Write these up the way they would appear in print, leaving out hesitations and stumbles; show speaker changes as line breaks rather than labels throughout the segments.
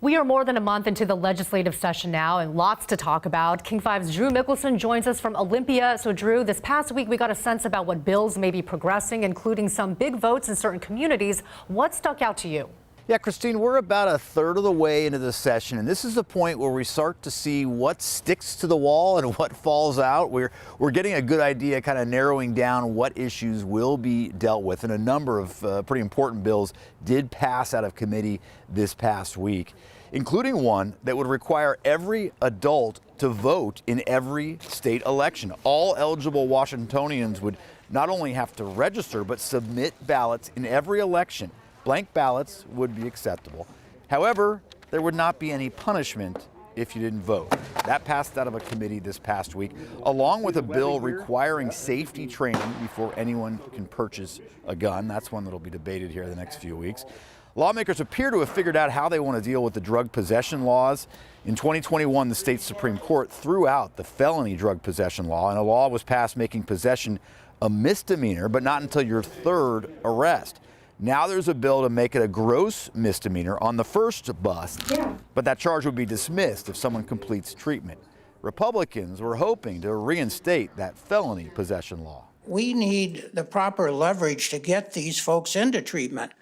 We are more than a month into the legislative session now and lots to talk about. King 5's Drew Mickelson joins us from Olympia. So Drew, this past week we got a sense about what bills may be progressing, including some big votes in certain communities. What stuck out to you?
Yeah, Christine, we're about a third of the way into the session, and this is the point where we start to see what sticks to the wall and what falls out. We're getting a good idea, kind of narrowing down what issues will be dealt with, and a number of pretty important bills did pass out of committee this past week, including one that would require every adult to vote in every state election. All eligible Washingtonians would not only have to register, but submit ballots in every election. Blank ballots would be acceptable. However, there would not be any punishment if you didn't vote. That passed out of a committee this past week, along with a bill requiring safety training before anyone can purchase a gun. That's one that'll be debated here in the next few weeks. Lawmakers appear to have figured out how they want to deal with the drug possession laws. In 2021, the state Supreme Court threw out the felony drug possession law, and a law was passed making possession a misdemeanor, but not until your third arrest. Now there's a bill to make it a gross misdemeanor on the first bust, but that charge would be dismissed if someone completes treatment. Republicans were hoping to reinstate that felony possession law.
We need the proper leverage to get these folks into treatment.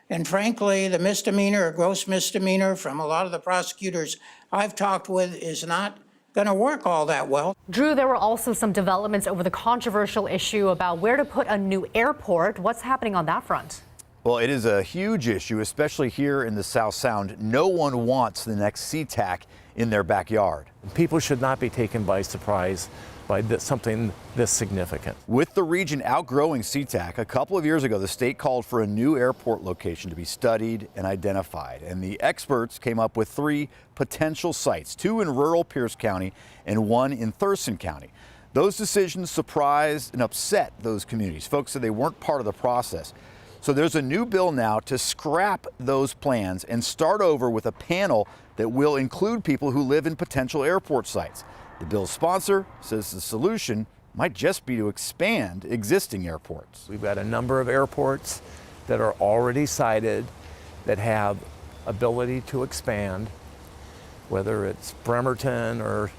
And frankly, the misdemeanor or gross misdemeanor from a lot of the prosecutors I've talked with is not going to work all that well.
Drew, there were also some developments over the controversial issue about where to put a new airport. What's happening on that front?
Well, it is a huge issue, especially here in the South Sound. No one wants the next SeaTac in their backyard.
People should not be taken by surprise by something this significant.
With the region outgrowing SeaTac, a couple of years ago, the state called for a new airport location to be studied and identified. And the experts came up with 3 potential sites, 2 in rural Pierce County and 1 in Thurston County. Those decisions surprised and upset those communities. Folks said they weren't part of the process. So there's a new bill now to scrap those plans and start over with a panel that will include people who live in potential airport sites. The bill's sponsor says the solution might just be to expand existing airports.
We've got a number of airports that are already sited that have ability to expand, whether it's Bremerton or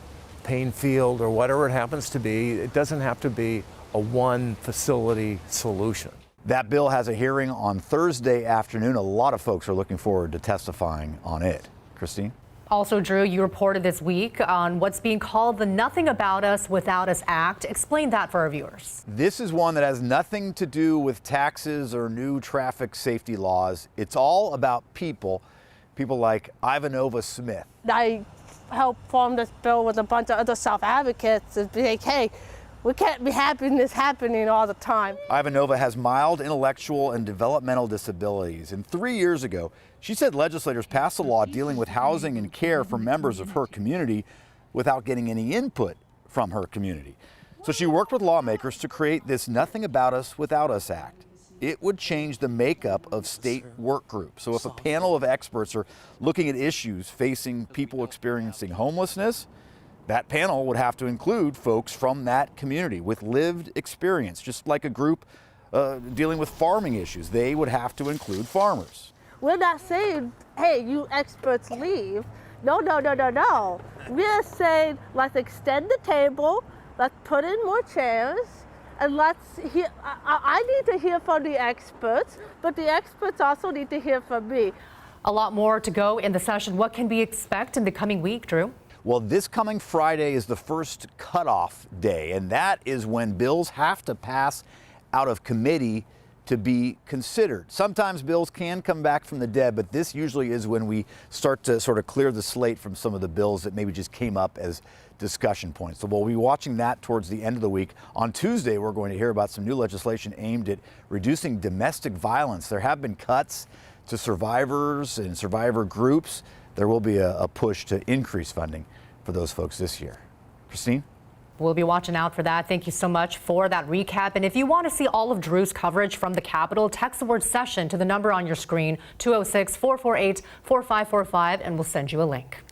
Payne Field or whatever it happens to be. It doesn't have to be a one facility solution.
That bill has a hearing on Thursday afternoon. A lot of folks are looking forward to testifying on it. Christine?
Also, Drew, you reported this week on what's being called the Nothing About Us Without Us Act. Explain that for our viewers.
This is one that has nothing to do with taxes or new traffic safety laws. It's all about people like Ivanova Smith.
I helped form this bill with a bunch of other self-advocates to be like, hey, we can't be having this happening all the time.
Ivanova has mild intellectual and developmental disabilities, and 3 years ago, she said legislators passed a law dealing with housing and care for members of her community without getting any input from her community. So she worked with lawmakers to create this Nothing About Us Without Us Act. It would change the makeup of state work groups. So if a panel of experts are looking at issues facing people experiencing homelessness, that panel would have to include folks from that community with lived experience, just like a group dealing with farming issues. They would have to include farmers.
We're not saying, hey, you experts leave. No. We're saying, let's extend the table, let's put in more chairs, and let's hear. I need to hear from the experts, but the experts also need to hear from me.
A lot more to go in the session. What can we expect in the coming week, Drew?
Well, this coming Friday is the first cutoff day, and that is when bills have to pass out of committee to be considered. Sometimes bills can come back from the dead, but this usually is when we start to sort of clear the slate from some of the bills that maybe just came up as discussion points. So we'll be watching that towards the end of the week. On Tuesday, we're going to hear about some new legislation aimed at reducing domestic violence. There have been cuts to survivors and survivor groups. There will be a push to increase funding for those folks this year. Christine?
We'll be watching out for that. Thank you so much for that recap. And if you want to see all of Drew's coverage from the Capitol, text the word session to the number on your screen, 206-448-4545, and we'll send you a link.